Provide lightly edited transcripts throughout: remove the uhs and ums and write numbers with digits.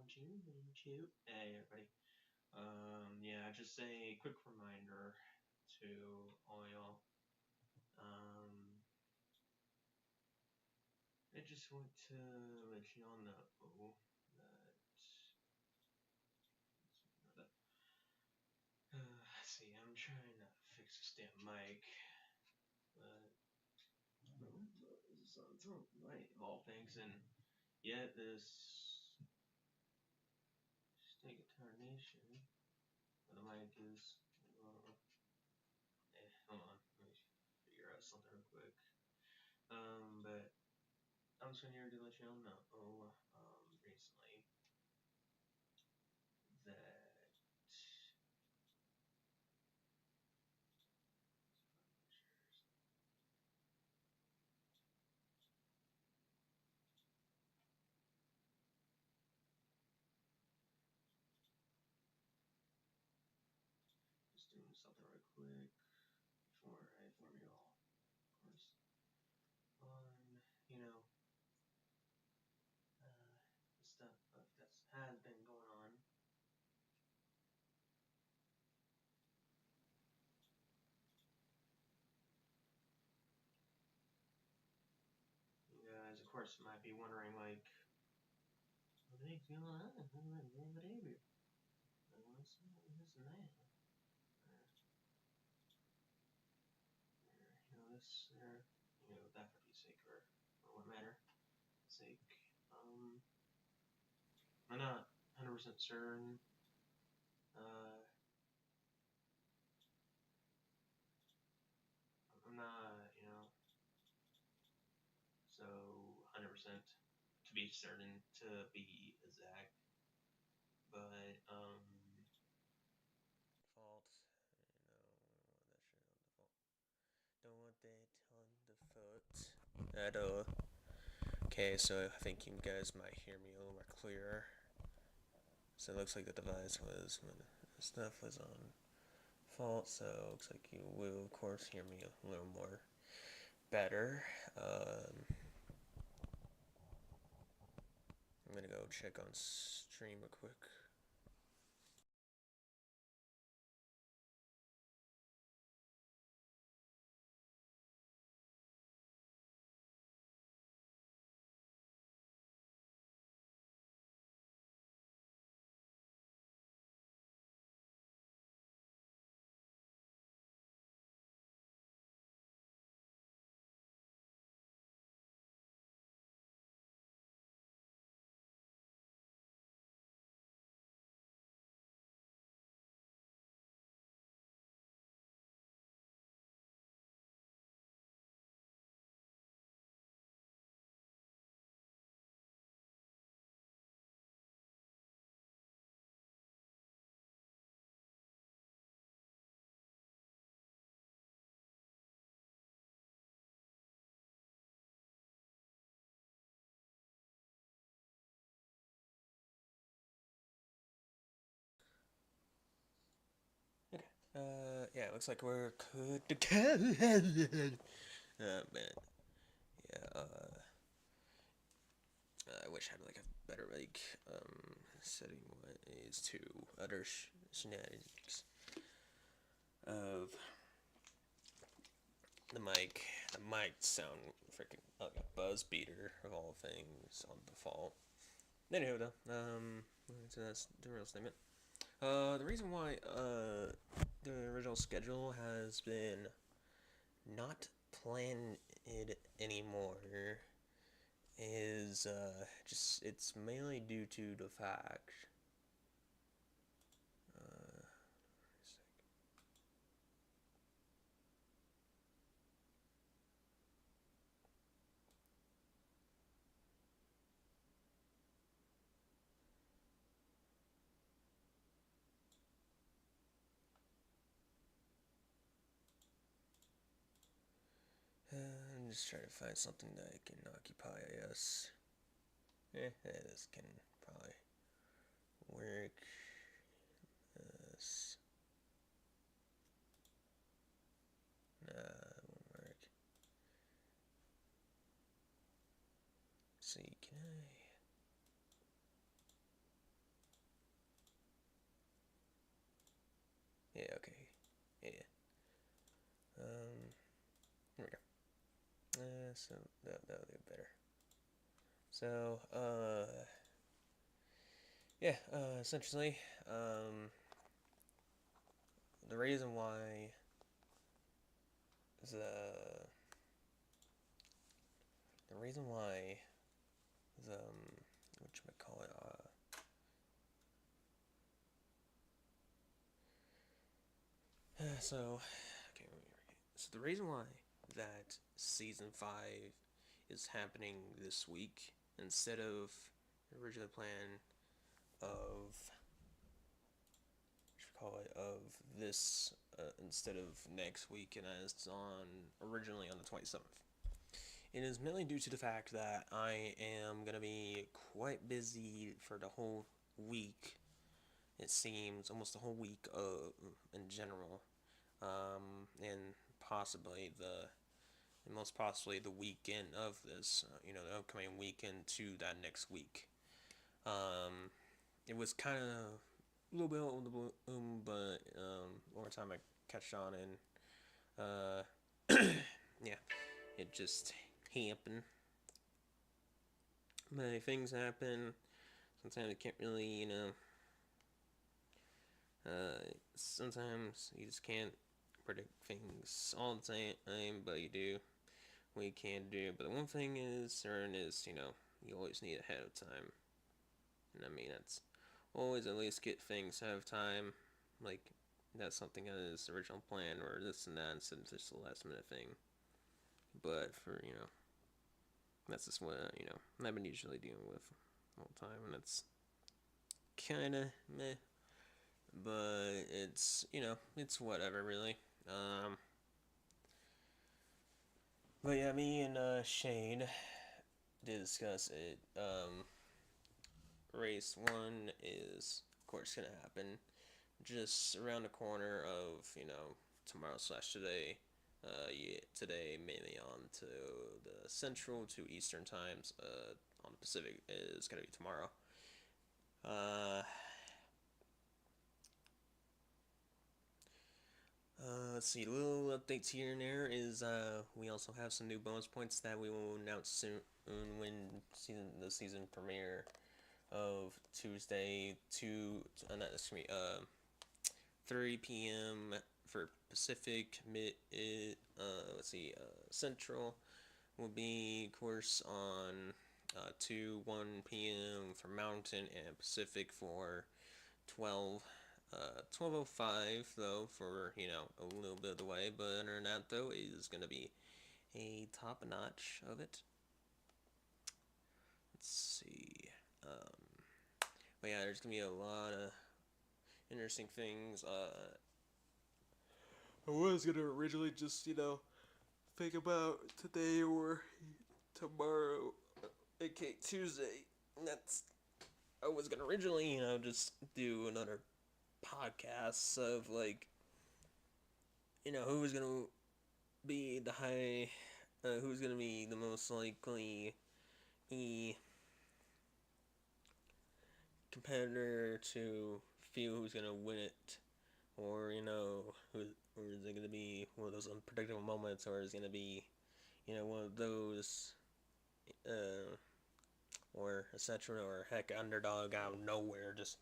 Hey everybody. Yeah, just a quick reminder to all y'all. I just want to let y'all know that see, I'm trying to fix this damn mic, but this is on right of all things, and yet this snake tarnation. The mic is. Hold on, let me figure out something real quick. But I'm just here to let y'all know, recently that just doing something real quick before I inform you all, of course, on the stuff that has been going on. You guys, of course, might be wondering, like, what the heck's going on? What behavior? What's this and that? That for piece sake, or what matter sake. I'm not 100% certain. I'm not, so 100% to be certain to be exact, but fault, that shit on default. Don't want that on the foot at all. Okay, so I think you guys might hear me a little more clearer. So it looks like the device was when the stuff was on fault, so it looks like you will of course hear me a little more better. I'm gonna go check on stream real quick. Okay. Yeah, it looks like we're good to go. Man. Yeah, I wish I had like a better setting ways to other shenanigans of the mic. The mic sound freaking like a buzz beater of all things on default. Anywho, though, so that's the real statement. The reason why the original schedule has been not planned anymore is just it's mainly due to the fact I'm just trying to find something that can occupy us. This can probably work. This. Nah, it won't work. See, can I? Yeah, okay. Yeah. Here we go. So that'll do better. So, yeah, essentially, the reason why the the reason why the what you might call it so okay, so the reason why that season 5 is happening this week instead of the original plan of call it of this instead of next week, and it's on originally on the 27th. It is mainly due to the fact that I am gonna be quite busy for the whole week. It seems almost the whole week in general, and possibly the and most possibly the weekend of this, the upcoming weekend to that next week. Um, it was kind of a little bit on the bloom, but over time I catch on and yeah, it just happened. Many things happen. Sometimes you can't really, sometimes you just can't predict things all the time, but you do what you can do. But the one thing is certain is, you always need ahead of time. And I mean, that's always at least get things ahead of time. Like, that's something that is original plan or this and that instead of just the last minute thing. But for, that's just what, I've been usually dealing with all the time. And it's kind of meh. But it's whatever, really. But yeah, me and Shane did discuss it. Race 1 is, of course, going to happen just around the corner of, tomorrow slash today. Yeah, today mainly on to the Central to Eastern times. On the Pacific is going to be tomorrow. Let's see, little updates here and there is we also have some new bonus points that we will announce soon when the season premiere of Tuesday not excuse me 3 p.m. for Pacific, let's see, Central will be, of course, on 1 p.m. for Mountain, and Pacific for 12:05 though, for a little bit of the way. But other than that, though, is gonna be a top notch of it. Let's see. But yeah, there's gonna be a lot of interesting things. I was gonna originally just think about today or tomorrow, aka Tuesday. That's I was gonna originally just do another podcast of like who was gonna be the high, who's gonna be the most likely competitor to feel who's gonna win it, or or is it gonna be one of those unpredictable moments, or is it gonna be one of those or etc. or heck underdog out of nowhere just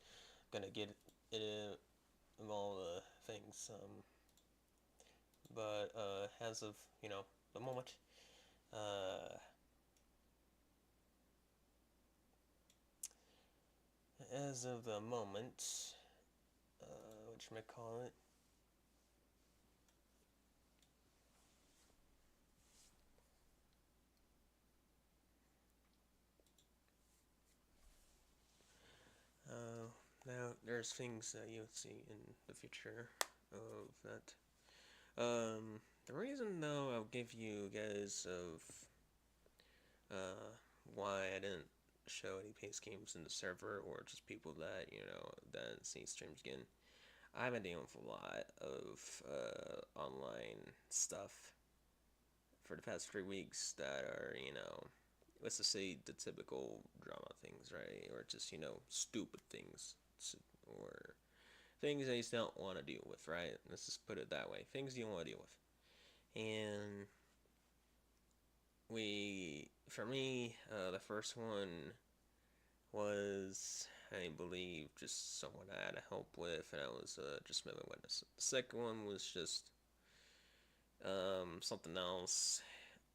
gonna get it of all the things. But as of the moment, as of the moment, what you might call it. Now there's things that you'll see in the future of that. The reason though I'll give you guys of why I didn't show any pace games in the server or just people that that see streams again. I've been dealing with a lot of online stuff for the past 3 weeks that are let's just say the typical drama things, right? Or just stupid things, or things that you don't want to deal with, right? Let's just put it that way. Things you don't want to deal with. And for me, the first one was, I believe, just someone I had to help with, and I was just moving witness. The second one was just something else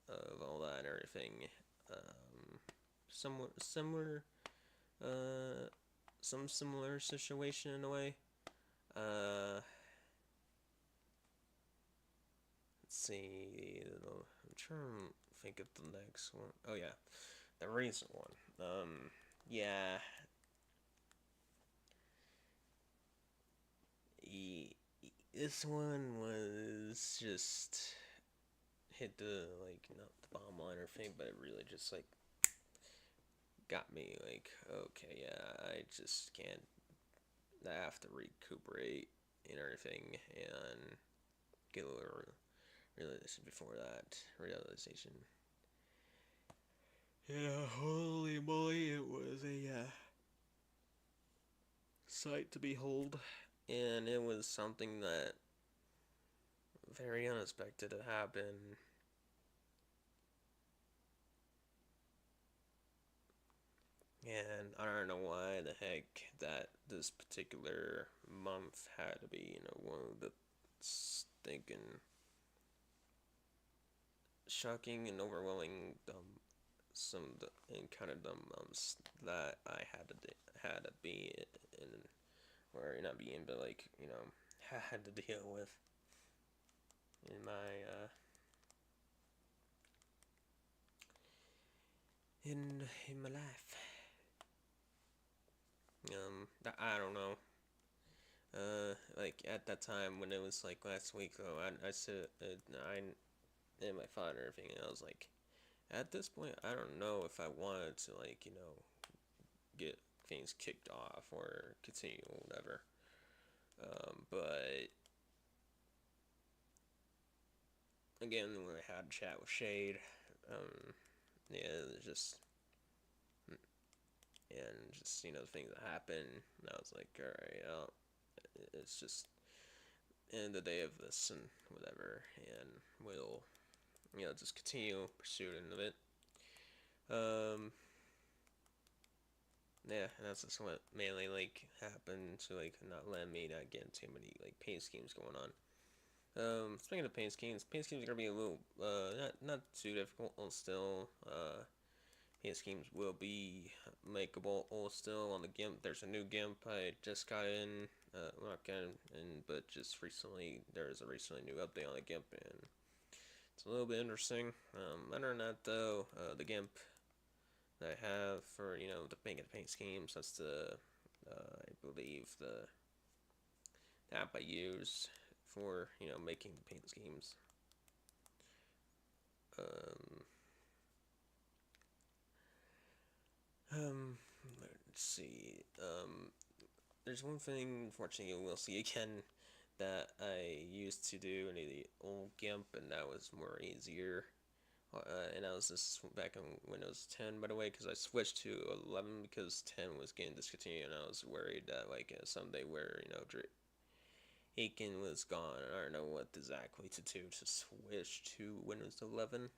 of all that and everything. Somewhat similar, uh, some similar situation in a way. Let's see. I'm trying to think of the next one. Oh yeah, the recent one. Yeah. This one was just hit the like not the bomb line or thing, but it really just like got me like, okay, yeah, I just can't. I have to recuperate and everything and get a little realization before that realization. Yeah, holy moly, it was a sight to behold, and it was something that very unexpected to happen. And I don't know why the heck that this particular month had to be, one of the stinking, shocking and overwhelming some and kind of dumb months that I had to be in, or not be in, but like had to deal with in my in my life. I don't know. Like at that time when it was like last week though, I said I and my father and everything, and I was like, at this point, I don't know if I wanted to like get things kicked off or continue or whatever. But again, when I had a chat with Shade, yeah, it just and just the things that happened, and I was like, all right, it's just end the day of this and whatever, and we'll just continue pursuing of it. Um, yeah, and that's just what mainly like happened to like not let me not get too many like paint schemes going on. Speaking of paint schemes are gonna be a little not too difficult still. Paint schemes will be makeable still on the GIMP. There's a new GIMP I just got in. Not got in, but just recently there's a recently new update on the GIMP, and it's a little bit interesting. Other than that though, the GIMP that I have for the making the paint schemes, that's the I believe the app I use for making the paint schemes. Um, let's see. There's one thing, unfortunately, we'll see again that I used to do in the old GIMP, and that was more easier. And I was just back in Windows 10, by the way, because I switched to 11 because 10 was getting discontinued, and I was worried that like someday where Aiken was gone, and I don't know what exactly to do to switch to Windows 11,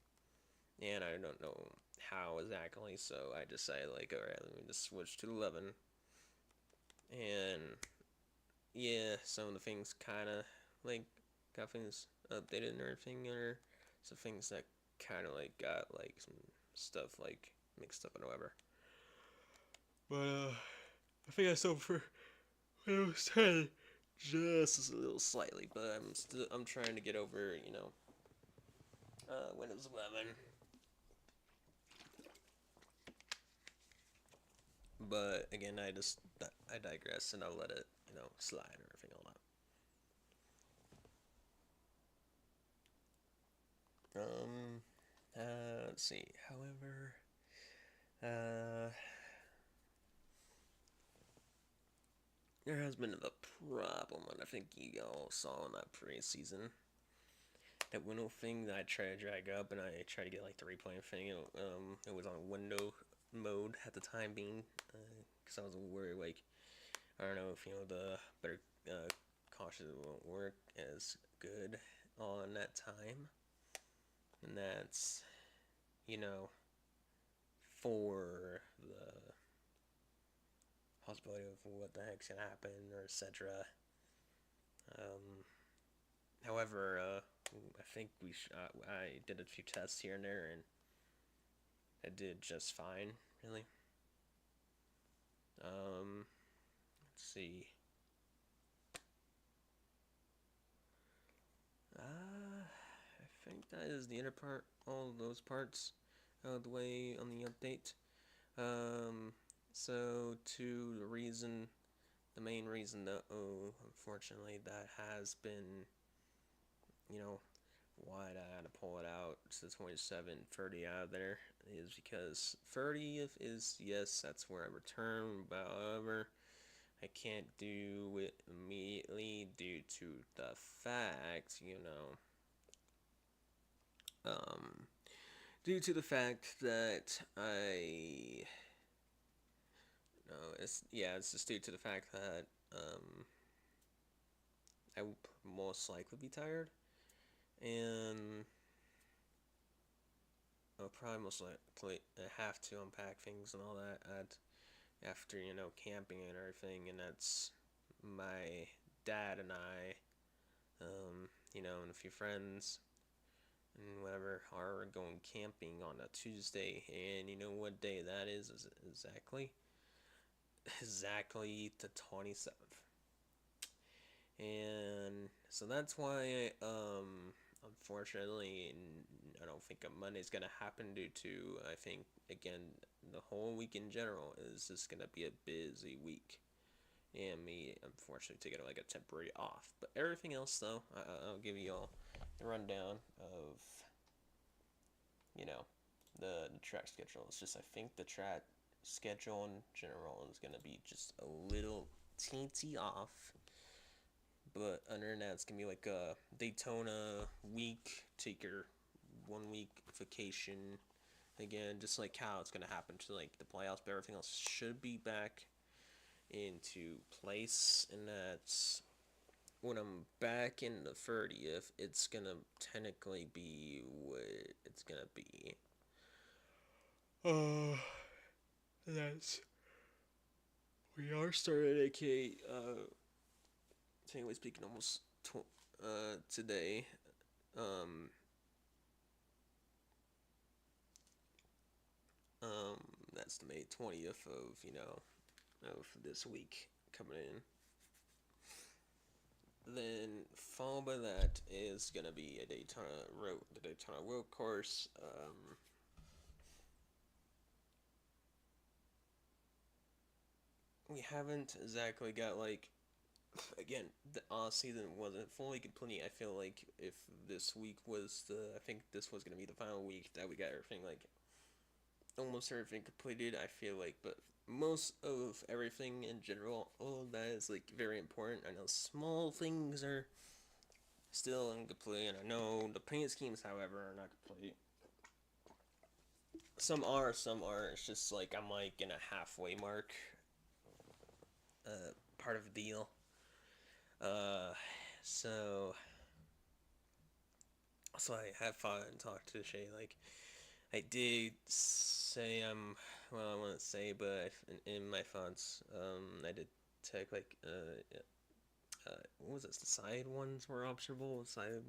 and I don't know how exactly, so I decided like, alright, let me just switch to 11, and yeah, some of the things kind of like got things updated and everything, or some things that kind of like got like some stuff like mixed up and whatever. But I think I still for Windows 10 just a little slightly, but I'm trying to get over Windows 11. But again, I digress, and I'll let it slide or everything all that. Let's see. However, there has been a problem, and I think you all saw in that pre-season. That window thing that I tried to drag up, and I tried to get like the replay thing. It was on window mode at the time being, because I was worried like I don't know if the better cautious it won't work as good on that time, and that's, you know, for the possibility of what the heck's gonna happen or etc. Um, However, I think I did a few tests here and there, and it did just fine, really. Let's see. I think that is the inner part, all those parts out of the way on the update. Um, so to the reason, the main reason that, unfortunately, that has been, you know, why I had to pull it out to 27, 30 out of there is because 30th is, yes, that's where I return, but however, I can't do it immediately due to the fact, due to the fact that no, it's just due to the fact that, I will most likely be tired, and I'll probably most likely have to unpack things and all that after, camping and everything, and that's my dad and I, and a few friends and whatever are going camping on a Tuesday, and you know what day that is exactly? Exactly the 27th. And so that's why, unfortunately, I don't think a Monday's gonna happen due to, I think, again, the whole week in general is just gonna be a busy week. And me, unfortunately, taking like a temporary off. But everything else, though, I'll give you all the rundown of, you know, the track schedule. It's just, I think the track schedule in general is gonna be just a little teensy off, but other than that, it's gonna be like a Daytona week. Take your 1 week vacation. Again, just like how it's gonna happen to like the playoffs, but everything else should be back into place, and that's when I'm back in the 30th. It's gonna technically be what it's gonna be. Uh, that's we are starting AK. Technically speaking, almost today. Um, um, that's the May 20th of of this week coming in. Then followed by that is gonna be a the Daytona Road Course. We haven't exactly got like, again, the off season wasn't fully complete. I feel like if this week was I think this was gonna be the final week that we got everything like almost everything completed. I feel like, but most of everything in general, all of that is like very important. I know small things are still incomplete, and I know the paint schemes, however, are not complete. Some are, some aren't. It's just like I'm like in a halfway mark, part of the deal. Uh, so I have fun and talked to Shay. Like I did say well, I want to say, but in my fonts, I did take like what was this? The side ones were optional. Side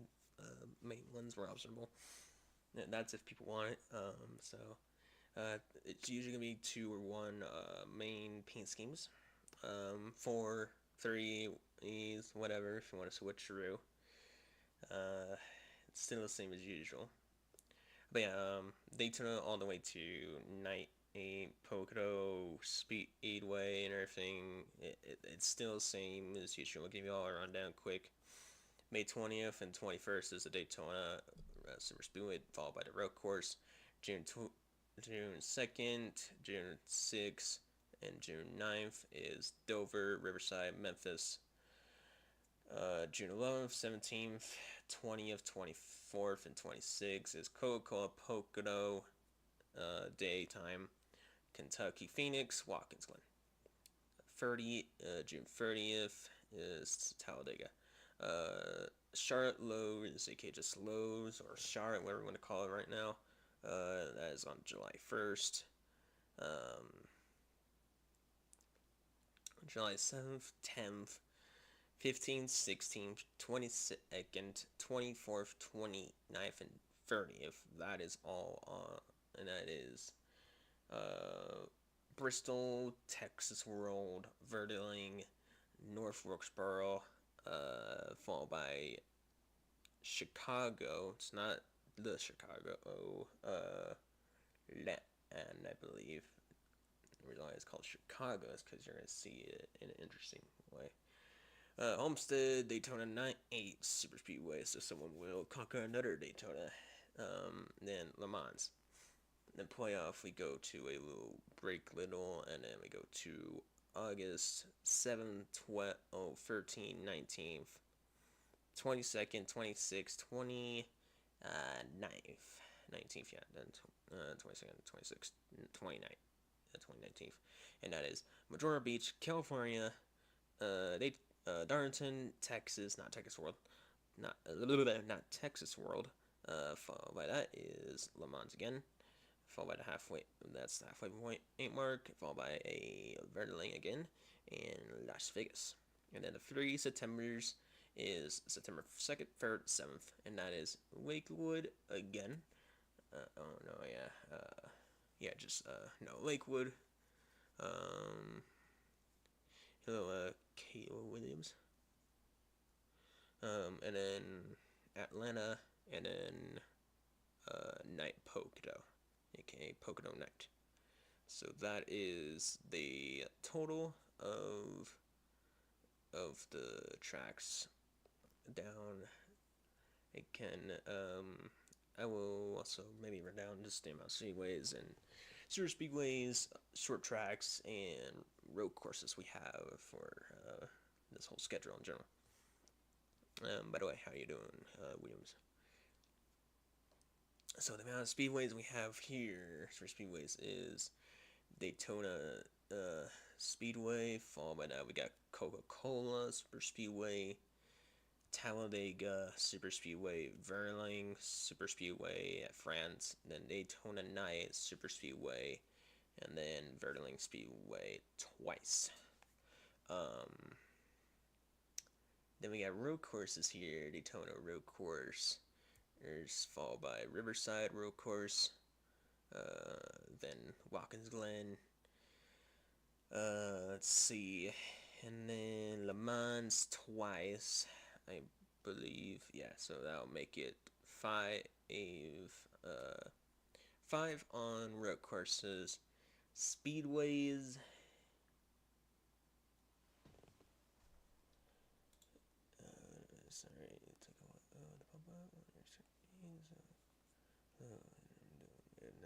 main ones were optional. That's if people want it. It's usually gonna be 2 or 1 main paint schemes. 4, 3 is whatever if you want to switch through. It's still the same as usual. But yeah, Daytona all the way to Night 8, Pocono, Speedway, and everything. It's still the same as usual. I'll give you all a rundown quick. May 20th and 21st is the Daytona Super Speedway, followed by the road course. June 2nd, June 6th, and June 9th is Dover, Riverside, Memphis. June 11th, 17th, 20th, 24th, and 26th is Coca-Cola, Pocono, daytime. Kentucky, Phoenix, Watkins Glen. June 30th is Talladega. Charlotte Lowe's, aka just Lowe's or Charlotte, whatever you want to call it right now. That is on July 1st. July 7th, 10th, 15th, 16th, 22nd, 24th, 29th, and 30th. That is all on, and that is Bristol, Texas World, Verdeling, North Wilkesboro, followed by Chicago. It's not the Chicago, and I believe. The reason why it's called Chicago is because you're going to see it in an interesting way. Homestead, Daytona 98 Super Speedway, so someone will conquer another Daytona. Then Le Mans. Then playoff, we go to a little break little, and then we go to August 7th, 12th, 13th, 19th, 22nd, 26th, 29th, 19th, yeah, then 22nd, 26th, 29th, 2019th, and that is Majora Beach, California, Darlington, Texas, not Texas World, not Texas World. Followed by that is Le Mans again, followed by the halfway. That's the halfway point 8 mark. Followed by a Verdeling again, and Las Vegas. And then the 3 Septembers is September 2nd, 3rd, 7th, and that is Lakewood again. Oh no, yeah, no Lakewood. Hello, Kayla Williams. And then Atlanta, and then Night Pocono, aka Pocono Night. So that is the total of the tracks down. I will also maybe run down just the amount of speedways and super speedways, short tracks, and road courses we have for this whole schedule in general. By the way, how you doing, Williams? So the amount of speedways we have here for speedways is Daytona Speedway, followed by that we got Coca-Cola Super Speedway, Talladega Super Speedway, Verling Super Speedway at France, then Daytona Night Super Speedway, and then Verling Speedway twice. Then we got road courses here. Daytona Road Course. There's followed by Riverside Road Course. Then Watkins Glen. Let's see. And then Le Mans twice, I believe. Yeah, so that'll make it 5 on road courses. Speedways. Sorry, it took a while to pop up.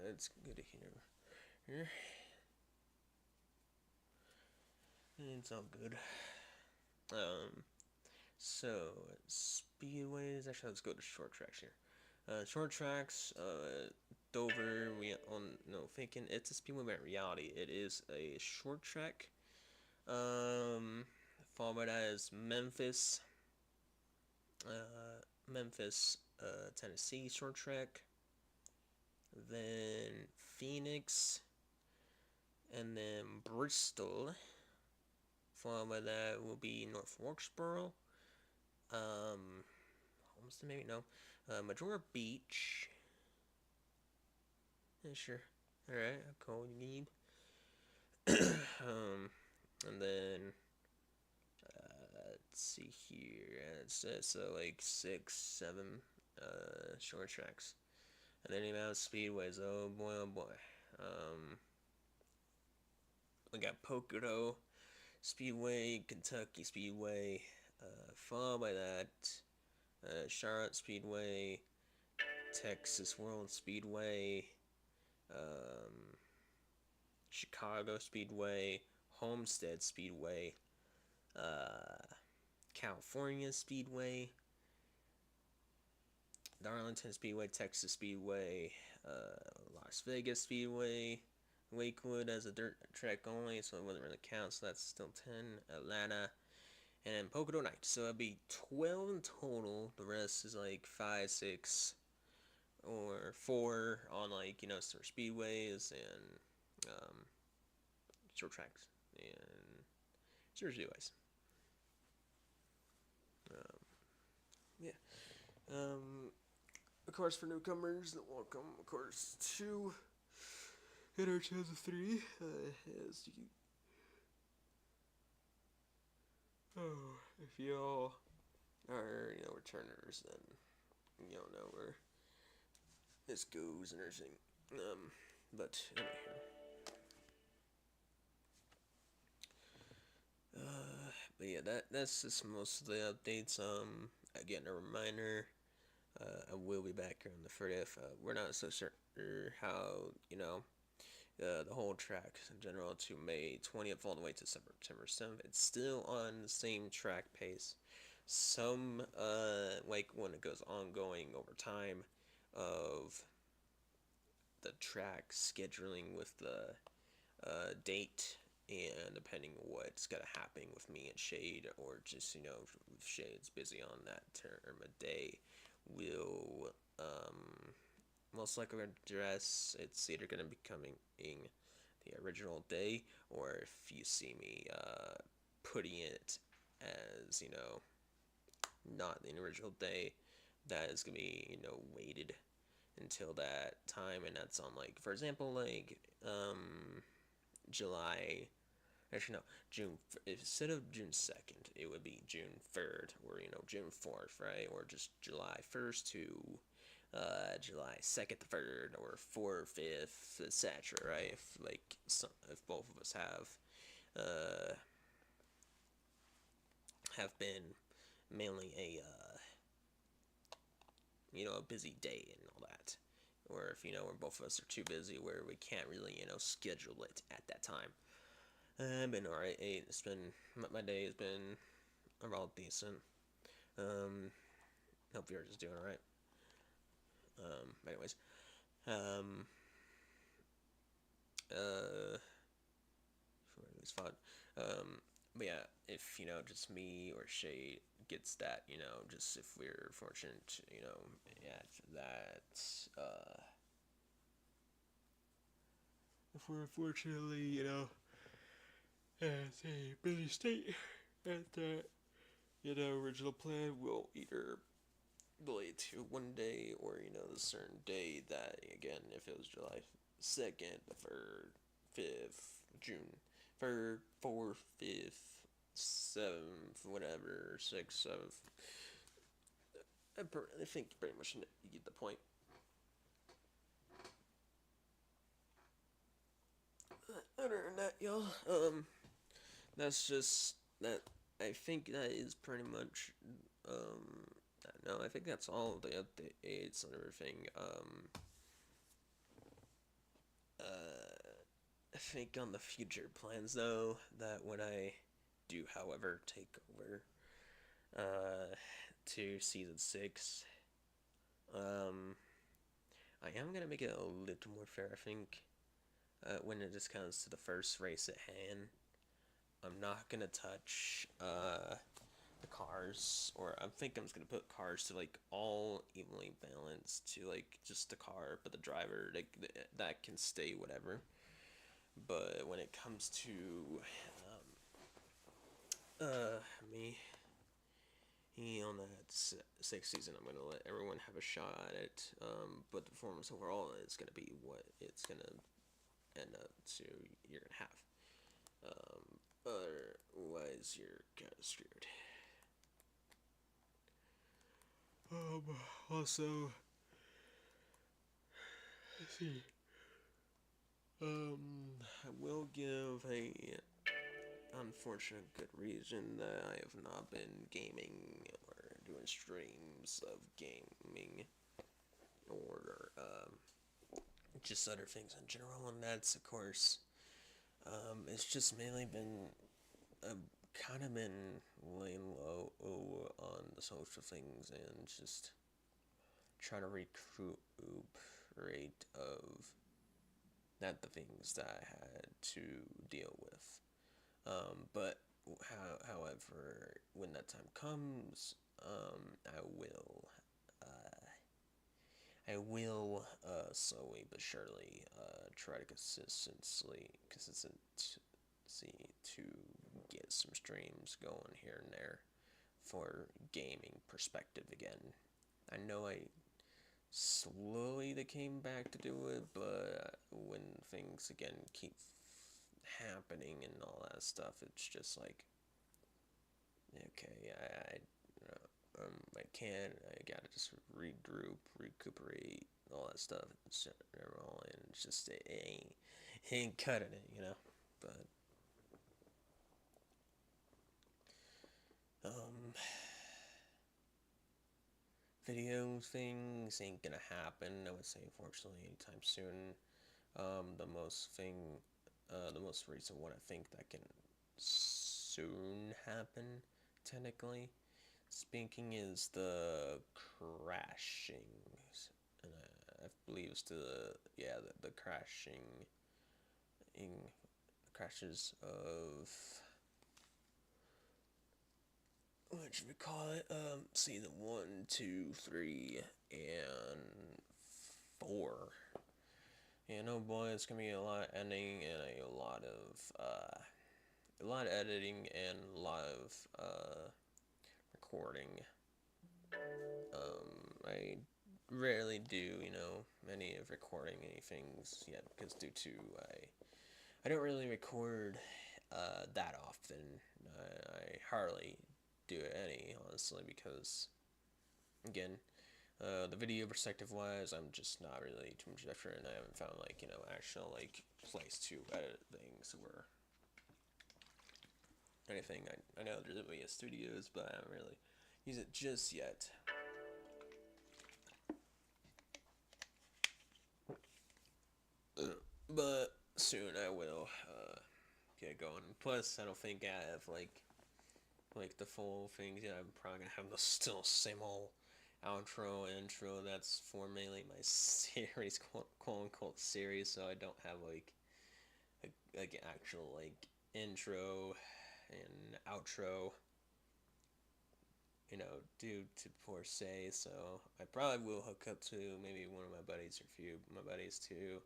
That's good to hear. It's all good. So speedways. Actually, let's go to short tracks here. Short tracks. Dover. Thinking it's a speedway, but in reality, it is a short track. Followed by that is Memphis. Tennessee short track. Then Phoenix, and then Bristol. Followed by that will be North Wilkesboro. Almost maybe no. Majora Beach. Yeah, sure. Alright, I'll call you need. And then let's see here. It's like 6, 7 short tracks. And then the amount of speedways, oh boy. We got Pocono Speedway, Kentucky Speedway, followed by that, Charlotte Speedway, Texas World Speedway, Chicago Speedway, Homestead Speedway, California Speedway, Darlington Speedway, Texas Speedway, Las Vegas Speedway, Lakewood as a dirt track only, so it wouldn't really count, so that's still 10, Atlanta, and then Pocono Night. So it'd be 12 in total. The rest is like 5, 6, or 4 on like sort speedways and short tracks and short speedways. Um, yeah. Of course, for newcomers, welcome, of course, to NR2003. As you, if y'all are returners, then y'all know where this goes and everything. But anyway. But yeah, that's just most of the updates. Again, a reminder, I will be back here on the 30th. We're not so certain how, the whole track in general to May 20th all the way to September 7th. It's still on the same track pace. Some, like when it goes ongoing over time of the track scheduling with the date, and depending what's gonna happen with me and Shade, or just if Shade's busy on that term of day, will most likely address it's either gonna be coming in the original day, or if you see me putting it as not the original day, that is gonna be weighted until that time, and that's on like for example like July. Actually, no. June. Instead of June 2nd, it would be June 3rd, or June 4th, right? Or just July 1st to July 2nd, 3rd, or 4th, 5th, etc. Right? If both of us have been mainly a busy day and all that, or if where both of us are too busy where we can't really schedule it at that time. I've been alright. It's been my day has been overall decent. Hope yours is doing alright. Anyways, it's fun. But yeah, if just me or Shade gets that, just if we're fortunate, yeah, that, if we're fortunately, as a busy state, at that, original plan will either delay to one day, or the certain day that, again, if it was July 2nd, the 3rd, 5th, June 3rd, 4th, 5th, 7th, whatever, 6th, 7th. I think pretty much you get the point. Other than that, y'all, that's just that. I think that is pretty much. No, I think that's all of the updates and everything. I think on the future plans though, that when I do, however, take over, to season 6, I am gonna make it a little more fair. I think, when it just comes to the first race at hand, I'm not gonna touch the cars, or I think I'm just gonna put cars to like all evenly balanced to like just the car, but the driver like that can stay whatever. But when it comes to me on that 6th season, I'm gonna let everyone have a shot at it. But the performance overall is gonna be what it's gonna end up to. You're gonna have. Otherwise, you're kind of screwed. Also, let's see. I will give a unfortunate good reason that I have not been gaming or doing streams of gaming, or just other things in general, and that's of course, it's just mainly been kind of been laying low on the social things and just trying to recuperate of not the things that I had to deal with. But however, when that time comes, I will slowly but surely try to consistency to get some streams going here and there for gaming perspective again. I know I slowly they came back to do it, but when things again keep happening and all that stuff, it's just like, okay, I can't. I gotta just regroup, recuperate, all that stuff, and it's just it ain't cutting it, you know. But um, video things ain't gonna happen. I would say, unfortunately, anytime soon. The most recent one I think that can soon happen, technically speaking, is the crashing. And I believe it's the crashing in crashes of what should we call it? Season 1, 2, 3, and 4. Yeah, no boy, it's gonna be a lot of editing and a lot of editing and a lot of recording. I rarely do, any of recording any things yet because due to I don't really record that often. I hardly do any, honestly, because again, the video perspective wise, I'm just not really too much different. I haven't found actual place to edit things or anything. I know there's studios, but I haven't really used it just yet. But soon I will get going. Plus, I don't think I have the full things yet. I'm probably gonna have the still same old outro intro. That's for mainly my series, quote unquote series. So I don't have actual intro and outro. Due to per se. So I probably will hook up to maybe one of my buddies or a few of my buddies to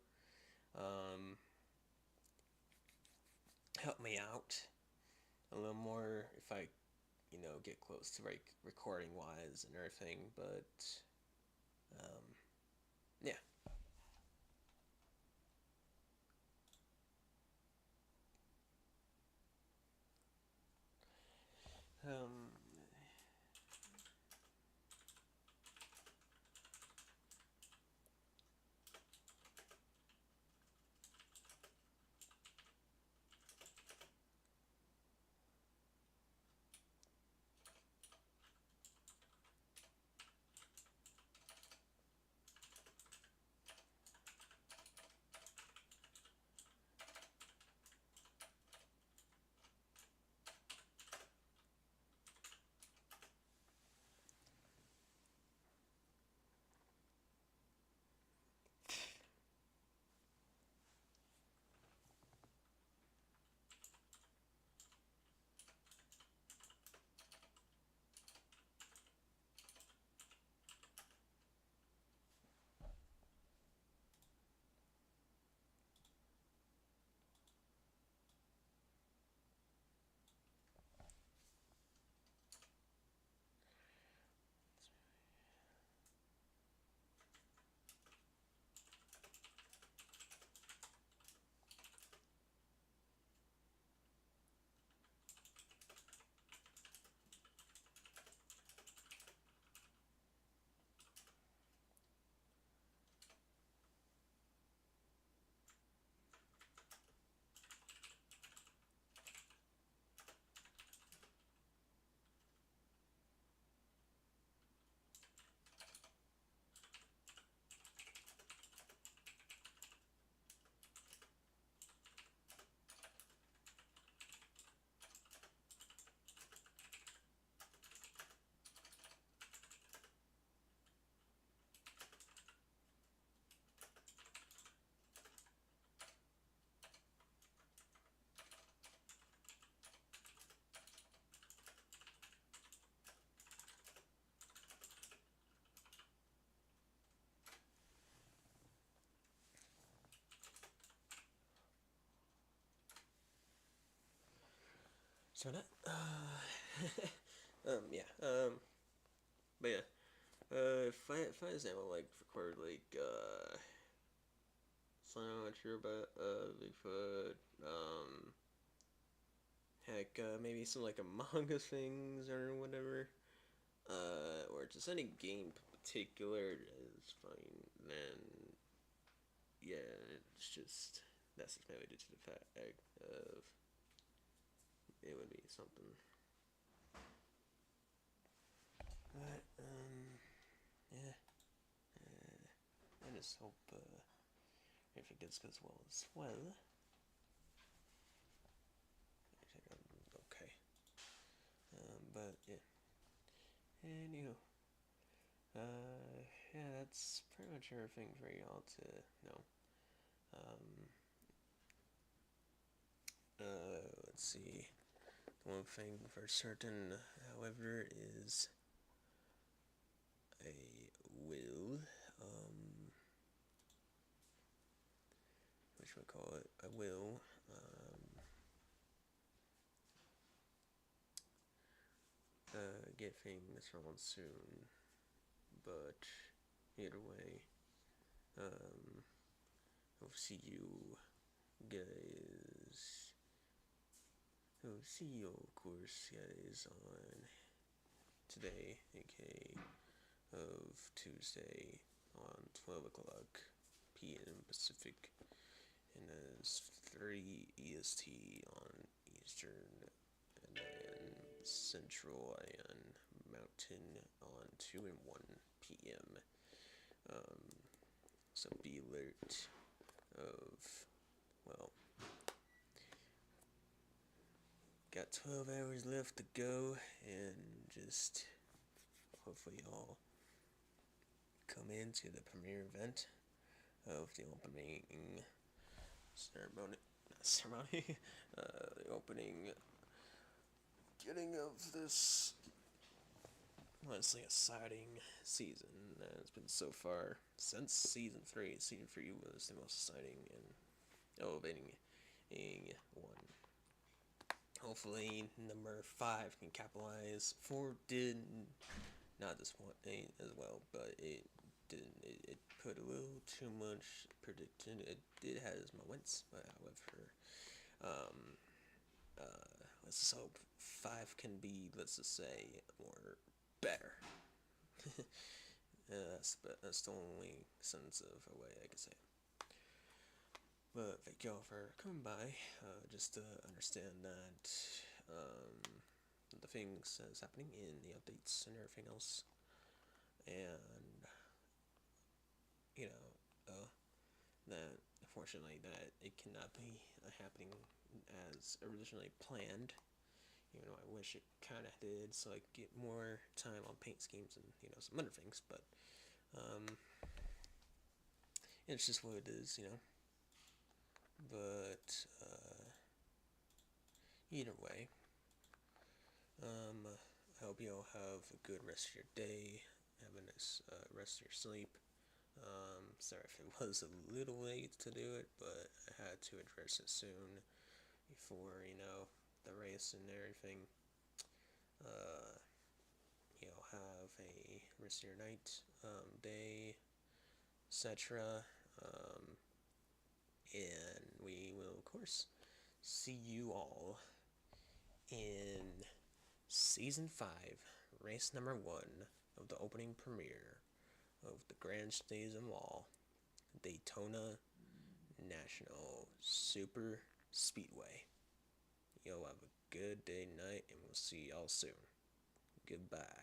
help me out a little more if I, get close to recording wise and everything. But yeah. Um, So that, yeah, but yeah, if I example, like, record, like, something I'm not sure about, Bigfoot, heck, maybe some, like, Among Us things or whatever, or just any game in particular is fine, then, yeah, it's just, that's just maybe due to the fact of, it would be something. But, yeah, I just hope, if it gets as well as well. Okay. But yeah. Anywho, yeah, that's pretty much everything for y'all to know. Um, let's see. The one thing for certain, however, is I will, what should I call it? I will, get things on soon. But either way, I'll see you guys. I'll see you, of course, guys, on today, aka of Tuesday, on 12 o'clock p.m. Pacific, and as 3 EST on Eastern, and then Central and Mountain on 2 and 1 p.m. So be alert of, well, got 12 hours left to go, and just hopefully y'all come into the premiere event of the opening ceremony, the opening getting of this honestly exciting season that has been so far since season 3. Season 3 was the most exciting and elevating one. Hopefully, number 5 can capitalize. 4 did not disappoint as well, but it didn't. It put a little too much predicted. It did have its moments, but however, let's just hope 5 can be, let's just say, more better. That's the only sense of a way I could say. But thank y'all for coming by, just to understand that the things that's happening in the updates and everything else, and you know, that unfortunately that it cannot be happening as originally planned. Even though I wish it kind of did, so I could get more time on paint schemes and some other things. But it's just what it is, But either way, I hope you all have a good rest of your day. Have a nice rest of your sleep. Sorry if it was a little late to do it, but I had to address it soon before the race and everything. Have a rest of your night, day, etc. And we will, of course, see you all in season 5, race number 1 of the opening premiere of the Grand Stays and Law Daytona National Super Speedway. Y'all have a good day, night, and we'll see y'all soon. Goodbye.